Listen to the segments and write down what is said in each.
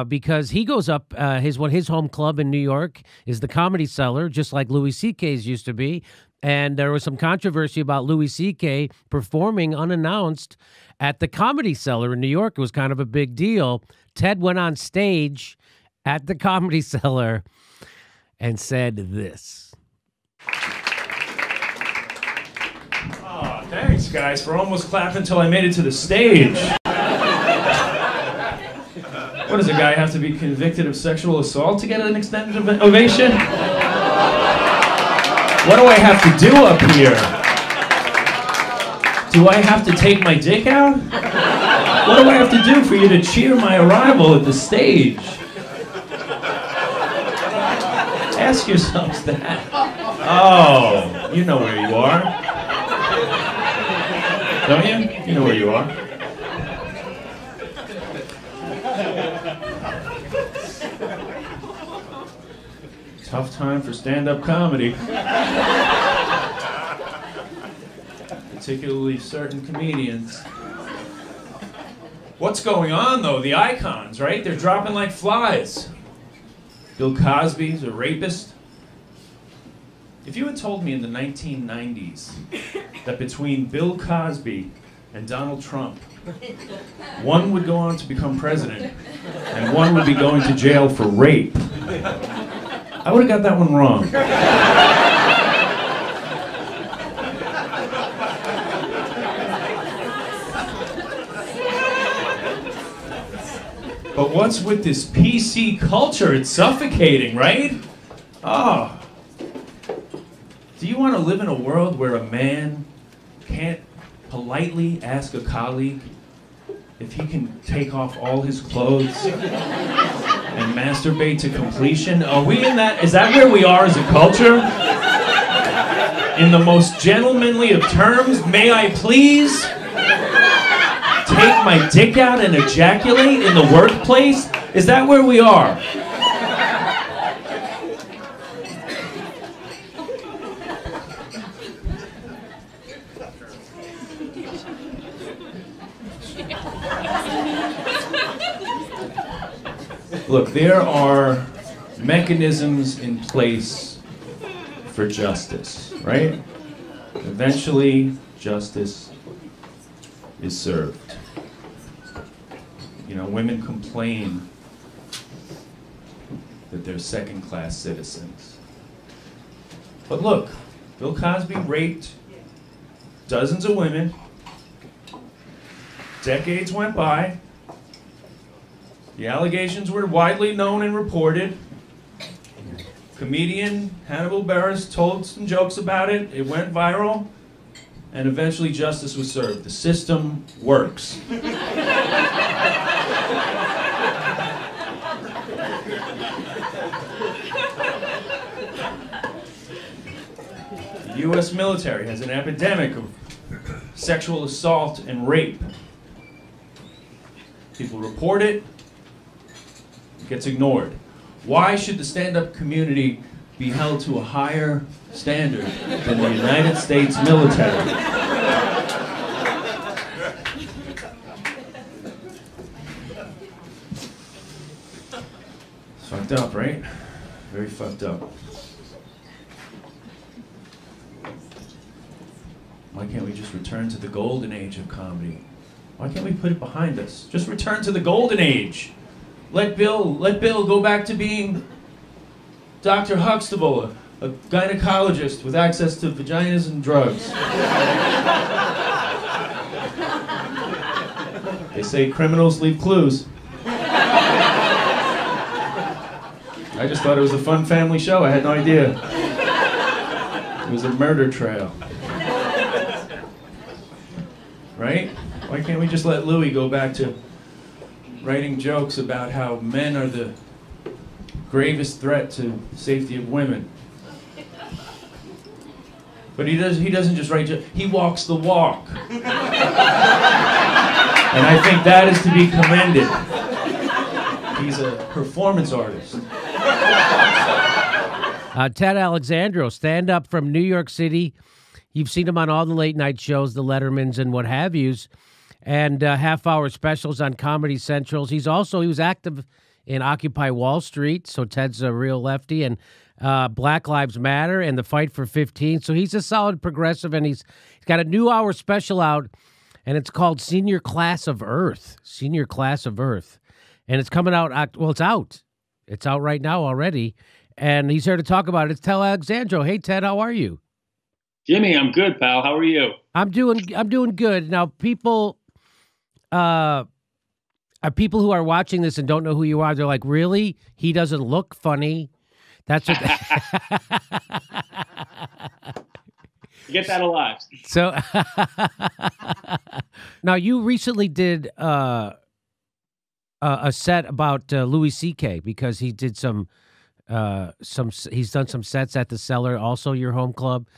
because he goes up, his home club in New York is the Comedy Cellar, just like Louis C.K.'s used to be. And there was some controversy about Louis C.K. performing unannounced at the Comedy Cellar in New York. It was kind of a big deal. Ted went on stage at the Comedy Cellar and said this. Oh, thanks, guys, for almost clapping until I made it to the stage. What does a guy have to be convicted of sexual assault to get an extended ovation? What do I have to do up here? Do I have to take my dick out? What do I have to do for you to cheer my arrival at the stage? Ask yourselves that. Oh, you know where you are. Don't you? You know where you are. Tough time for stand-up comedy. Particularly certain comedians. What's going on, though? The icons, right? They're dropping like flies. Bill Cosby's a rapist. If you had told me in the 1990s that between Bill Cosby and Donald Trump, one would go on to become president and one would be going to jail for rape, I would have got that one wrong. But what's with this PC culture? It's suffocating, right? Oh. Do you want to live in a world where a man can't politely ask a colleague if he can take off all his clothes and masturbate to completion? Are we in that? Is that where we are as a culture? In the most gentlemanly of terms, may I please take my dick out and ejaculate in the workplace? Is that where we are? Look, there are mechanisms in place for justice, right? Eventually, justice is served. You know, women complain that they're second-class citizens. But look, Bill Cosby raped dozens of women. Decades went by. The allegations were widely known and reported. Comedian Hannibal Buress told some jokes about it. It went viral. And eventually justice was served. The system works. The U.S. military has an epidemic of sexual assault and rape. People report it. It gets ignored. Why should the stand-up community be held to a higher standard than the United States military? It's fucked up, right? Very fucked up. Why can't we just return to the golden age of comedy? Why can't we put it behind us? Just return to the golden age. Let Bill go back to being Dr. Huxtable, a gynecologist with access to vaginas and drugs. They say criminals leave clues. I just thought it was a fun family show. I had no idea. It was a murder trail. Right? Why can't we just let Louis go back to writing jokes about how men are the gravest threat to safety of women? But he doesn't just write jokes, he walks the walk. And I think that is to be commended. He's a performance artist. Ted Alexandro, stand-up from New York City. You've seen him on all the late-night shows, the Lettermans and what have yous, and half-hour specials on Comedy Centrals. He was active in Occupy Wall Street. So Ted's a real lefty, and Black Lives Matter and the Fight for 15. So he's a solid progressive, and he's got a new hour special out, and it's called Senior Class of Earth. Senior Class of Earth. And it's coming out. Well, it's out. It's out right now already. And he's here to talk about it. It's Ted Alexandro. Hey, Ted, how are you? Jimmy, I'm good, pal. How are you? I'm doing good. Now, people are people who are watching this and don't know who you are. They're like, really? He doesn't look funny. That's what You get that a lot. So now you recently did a set about Louis C.K. because he did some he's done some sets at the Cellar, also your home club,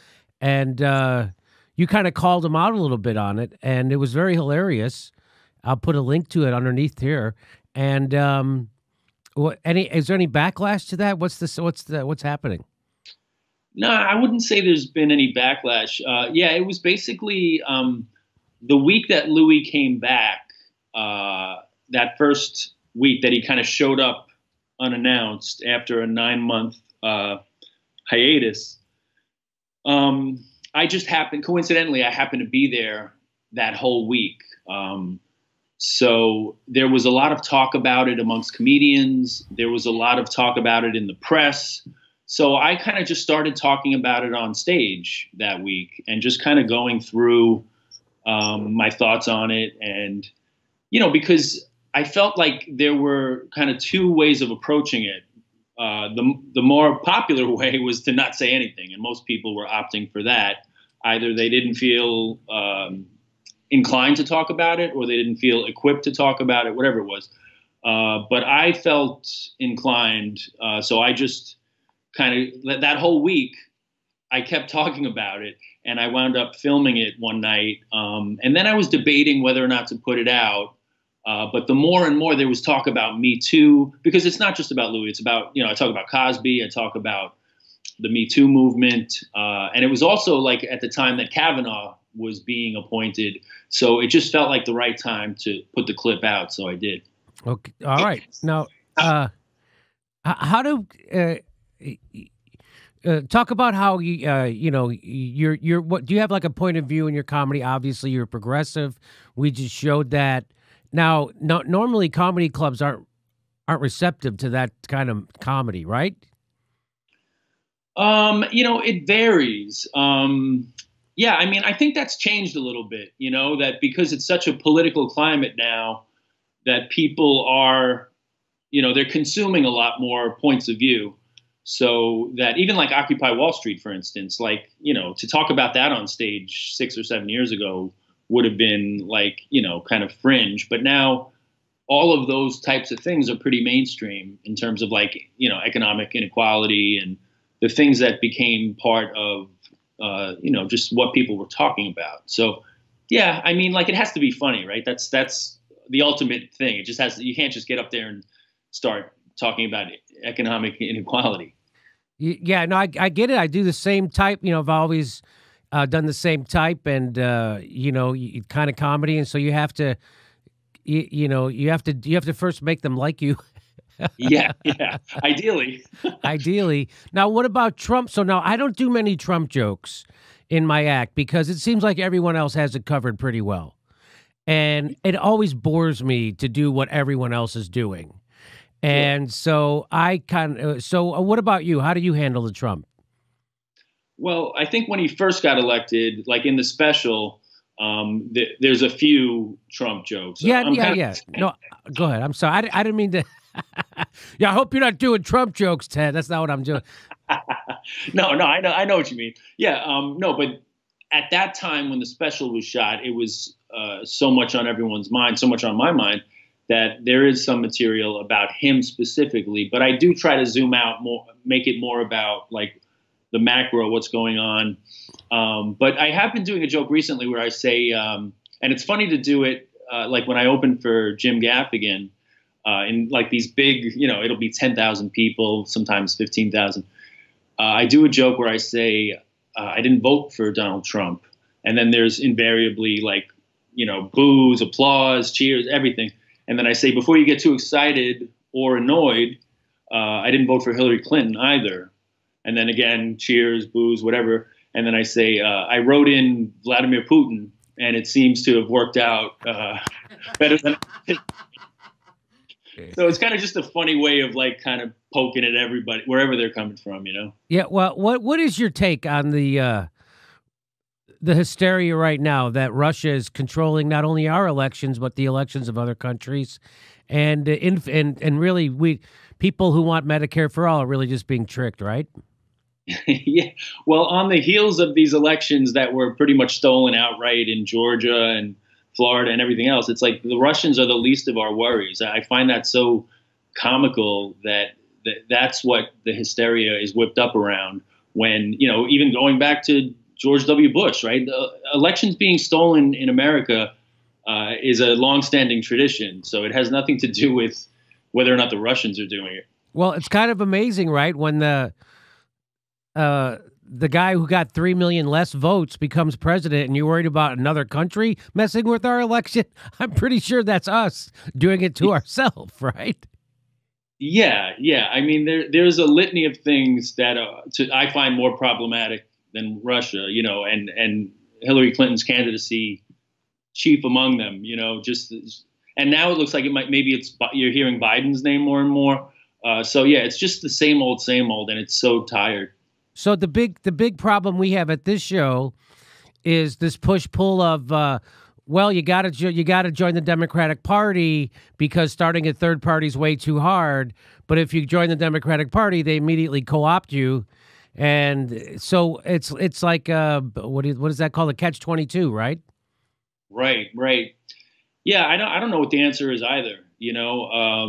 and you kind of called him out a little bit on it, and it was very hilarious. I'll put a link to it underneath here. And is there any backlash to that? What's happening? No, I wouldn't say there's been any backlash. Yeah, it was basically the week that Louis came back. That first week that he kind of showed up unannounced after a 9-month hiatus. I just coincidentally, I happened to be there that whole week. So there was a lot of talk about it amongst comedians. There was a lot of talk about it in the press. So I kind of just started talking about it on stage that week and just kind of going through my thoughts on it. And, because I felt like there were kind of two ways of approaching it. The more popular way was to not say anything, and most people were opting for that. Either they didn't feel inclined to talk about it, or they didn't feel equipped to talk about it, whatever it was. But I felt inclined, so I just kind of, that whole week, I kept talking about it, and I wound up filming it one night. And then I was debating whether or not to put it out. But the more and more there was talk about Me Too, because it's not just about Louis. It's about, I talk about Cosby. I talk about the Me Too movement. And it was also like at the time that Kavanaugh was being appointed. So it just felt like the right time to put the clip out. So I did. Okay. All right. Now, how do talk about how you're what do you have like a point of view in your comedy? Obviously, you're progressive. We just showed that. Now, normally comedy clubs aren't receptive to that kind of comedy, right? It varies. Yeah, I mean, I think that's changed a little bit, that because it's such a political climate now that people are, they're consuming a lot more points of view. So that even like Occupy Wall Street, for instance, like, to talk about that on stage 6 or 7 years ago would have been like, kind of fringe. But now all of those types of things are pretty mainstream in terms of like, economic inequality and the things that became part of, just what people were talking about. So, yeah, I mean, like it has to be funny, right? That's the ultimate thing. It just you can't just get up there and start talking about economic inequality. Yeah, no, I get it. I do the same type, I've always done the same type and, kind of comedy. And so you have to, you have to first make them like you. Yeah. Ideally. Ideally. Now, what about Trump? So now I don't do many Trump jokes in my act because it seems like everyone else has it covered pretty well. And it always bores me to do what everyone else is doing. And so what about you? How do you handle the Trump? Well, I think when he first got elected, like in the special, there's a few Trump jokes. Yeah. No, go ahead. I'm sorry. I didn't mean to. Yeah, I hope you're not doing Trump jokes, Ted. That's not what I'm doing. No, I know what you mean. Yeah, no, but at that time when the special was shot, it was so much on everyone's mind, so much on my mind, that there is some material about him specifically. But I do try to zoom out more, make it more about like the macro, what's going on. But I have been doing a joke recently where I say, and it's funny to do it like when I opened for Jim Gaffigan, in like these big, it'll be 10,000 people, sometimes 15,000. I do a joke where I say, I didn't vote for Donald Trump. And then there's invariably like, boos, applause, cheers, everything. And then I say, before you get too excited or annoyed. I didn't vote for Hillary Clinton either. And then again, cheers, boos, whatever. And then I say, I wrote in Vladimir Putin, and it seems to have worked out better than. So it's kind of just a funny way of like kind of poking at everybody, wherever they're coming from, you know? Yeah. Well, what is your take on the hysteria right now that Russia is controlling not only our elections but the elections of other countries, and really people who want Medicare for all are really just being tricked, right? Yeah. Well, on the heels of these elections that were pretty much stolen outright in Georgia and Florida and everything else, it's like the Russians are the least of our worries. I find that so comical that's what the hysteria is whipped up around when, you know, even going back to George W. Bush, right? The elections being stolen in America is a longstanding tradition. So it has nothing to do with whether or not the Russians are doing it. Well, it's kind of amazing, right? When the guy who got 3 million less votes becomes president and you're worried about another country messing with our election, I'm pretty sure that's us doing it to ourselves, right? Yeah. I mean, there's a litany of things that I find more problematic than Russia, you know, and Hillary Clinton's candidacy chief among them, you know, and now it looks like you're hearing Biden's name more and more. So yeah, it's just the same old, and it's so tired. So the big problem we have at this show is this push-pull of, well, you got to join the Democratic Party because starting a third party is way too hard. But if you join the Democratic Party, they immediately co-opt you, and so it's like what is that called? A catch-22, right? Right. Yeah, I don't know what the answer is either. You know,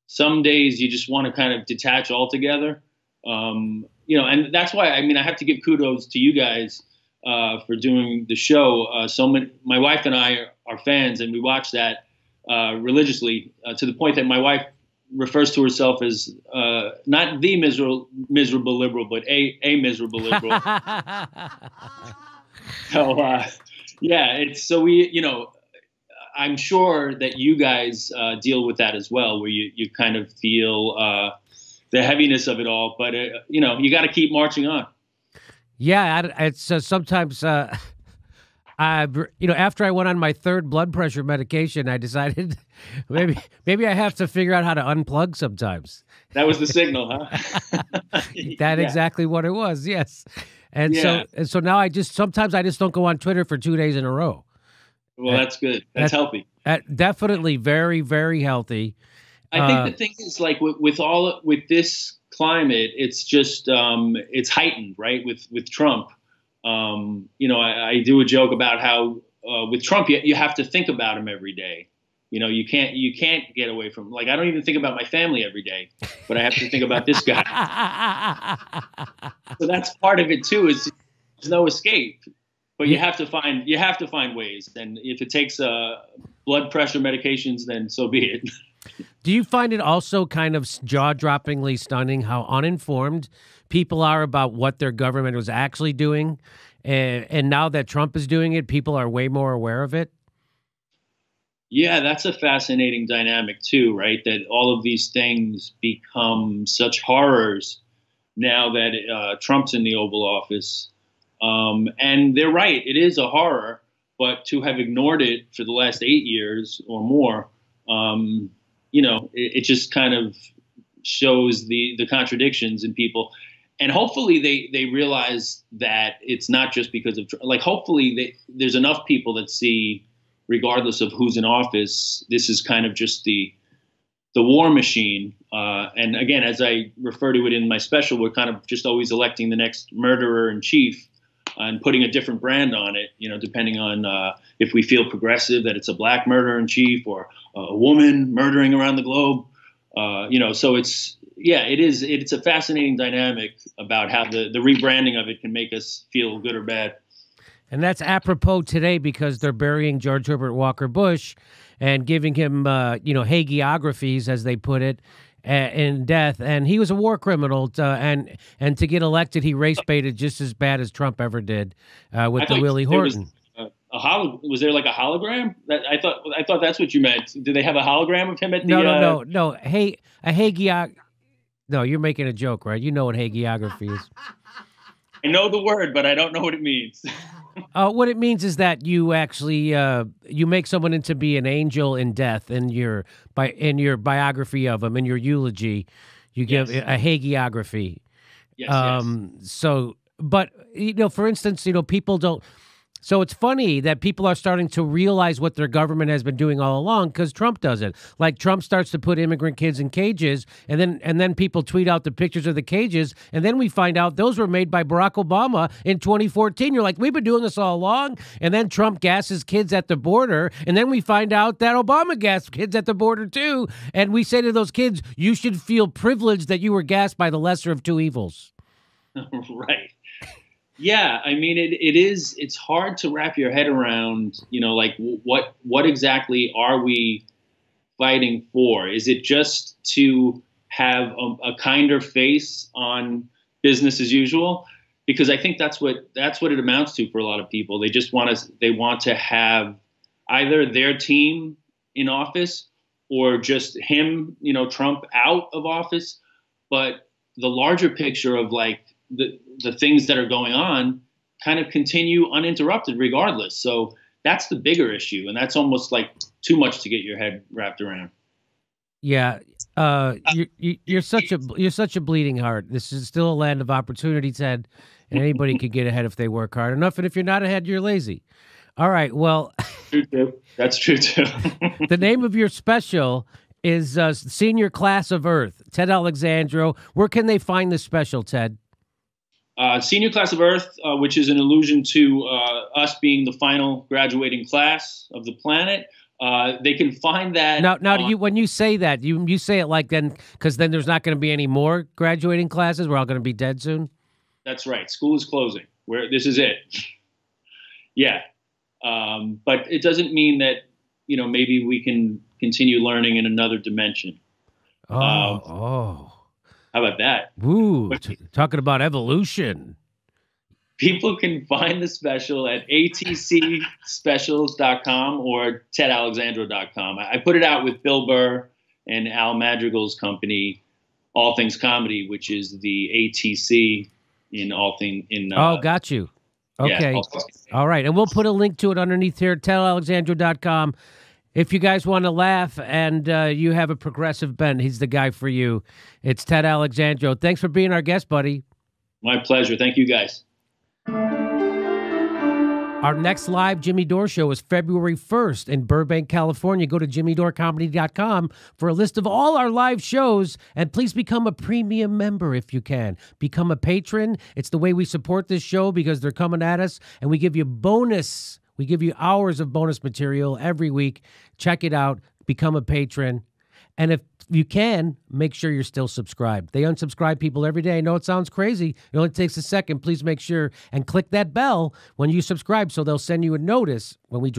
some days you just want to kind of detach altogether. You know, and that's why, I mean, I have to give kudos to you guys for doing the show. My wife and I are fans, and we watch that religiously to the point that my wife refers to herself as not the miserable liberal, but a miserable liberal. So yeah, we, you know, I'm sure that you guys deal with that as well, where you kind of feel the heaviness of it all, but you know, you got to keep marching on. Yeah, it's sometimes, you know, after I went on my third blood pressure medication, I decided maybe I have to figure out how to unplug sometimes. That was the signal, huh? That's exactly what it was. Yes, and so now sometimes I just don't go on Twitter for 2 days in a row. Well, that's good. That's healthy. Definitely very, very healthy. I think the thing is, like with this climate, it's just it's heightened, right? With Trump, you know, I do a joke about how with Trump you have to think about him every day. You know, you can't get away from, like, I don't even think about my family every day, but I have to think about this guy. So that's part of it too. Is there's no escape, but you have to find ways. And if it takes blood pressure medications, then so be it. Do you find it also kind of jaw-droppingly stunning how uninformed people are about what their government was actually doing? And now that Trump is doing it, people are way more aware of it? Yeah, that's a fascinating dynamic too, right? That all of these things become such horrors now that Trump's in the Oval Office. And they're right, it is a horror, but to have ignored it for the last 8 years or more, you know, it just kind of shows the contradictions in people. And hopefully they realize that it's not just because of, like, hopefully there's enough people that see, regardless of who's in office, this is kind of just the war machine. And again, as I refer to it in my special, we're kind of just always electing the next murderer in chief and putting a different brand on it, you know, depending on if we feel progressive, that it's a black murderer in chief or a woman murdering around the globe. You know, so it's a fascinating dynamic about how the rebranding of it can make us feel good or bad. And that's apropos today because they're burying George Herbert Walker Bush and giving him, you know, hagiographies, as they put it, in death. And he was a war criminal, and to get elected, he race baited just as bad as Trump ever did with the Willie Horton. Was there like a hologram? I thought that's what you meant. Do they have a hologram of him at the? No. Hey, a hagiography. No, you're making a joke, right? You know what hagiography is. I know the word, but I don't know what it means. What it means is that you actually you make someone into be an angel in death in your biography of him, in your eulogy. You give a hagiography. Yes. So, but for instance, people don't. So it's funny that people are starting to realize what their government has been doing all along because Trump does it. Like Trump starts to put immigrant kids in cages, and then people tweet out the pictures of the cages, and then we find out those were made by Barack Obama in 2014. You're like, we've been doing this all along, and then Trump gasses kids at the border, and then we find out that Obama gassed kids at the border too, and we say to those kids, you should feel privileged that you were gassed by the lesser of two evils. Right. Yeah, I mean, it's hard to wrap your head around, like what exactly are we fighting for? Is it just to have a kinder face on business as usual? Because I think that's what it amounts to for a lot of people. They just want to have either their team in office or just him, Trump out of office. But the larger picture of like the things that are going on kind of continue uninterrupted regardless. So that's the bigger issue. And that's almost like too much to get your head wrapped around. Yeah. You're such a bleeding heart. This is still a land of opportunity, Ted, and anybody can get ahead if they work hard enough. And if you're not ahead, you're lazy. All right. Well, true too. That's true too. The name of your special is Senior Class of Earth, Ted Alexandro. Where can they find this special, Ted? Senior Class of Earth, which is an allusion to us being the final graduating class of the planet. They can find that. Now, when you say that, you say it like then, because then there's not going to be any more graduating classes. We're all going to be dead soon. That's right. School is closing. This is it. Yeah, but it doesn't mean that maybe we can continue learning in another dimension. How about that? Ooh, talking about evolution. People can find the special at atcspecials.com or tedalexandro.com. I put it out with Bill Burr and Al Madrigal's company, All Things Comedy, which is the ATC in all thing in. Got you. Okay. Yeah, all right. And we'll put a link to it underneath here, tedalexandro.com. If you guys want to laugh and you have a progressive bent, he's the guy for you. It's Ted Alexandro. Thanks for being our guest, buddy. My pleasure. Thank you, guys. Our next live Jimmy Dore show is February 1st in Burbank, California. Go to jimmydorecomedy.com for a list of all our live shows, and please become a premium member if you can. Become a patron. It's the way we support this show because they're coming at us, and we give you bonus. We give you hours of bonus material every week. Check it out. Become a patron. And if you can, make sure you're still subscribed. They unsubscribe people every day. I know it sounds crazy. It only takes a second. Please make sure and click that bell when you subscribe so they'll send you a notice when we drop.